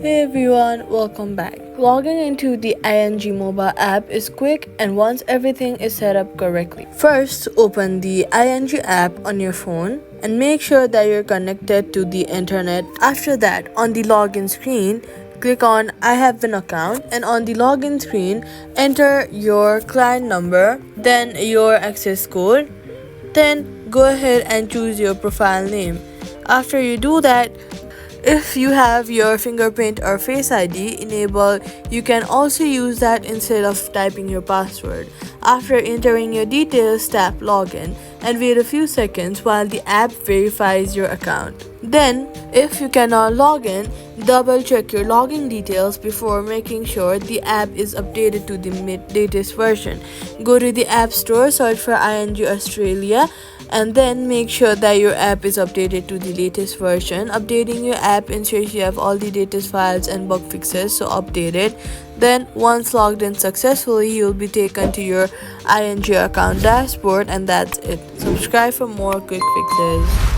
Hey everyone, welcome back. Logging into the ING mobile app is quick and once everything is set up correctly. First, open the ING app on your phone and make sure that you're connected to the internet. After that, on the login screen, click on I have an account and on the login screen, enter your client number, then your access code, then go ahead and choose your profile name. After you do that, if you have your fingerprint or face ID enabled, you can also use that instead of typing your password. After entering your details, tap login and wait a few seconds while the app verifies your account. Then, if you cannot log in, double check your login details before making sure the app is updated to the latest version. Go to the App Store, search for ING Australia, and then make sure that your app is updated to the latest version. Updating your app ensures you have all the latest files and bug fixes, so update it. Then once logged in successfully, you'll be taken to your ING account dashboard, and that's it. Subscribe for more quick fixes.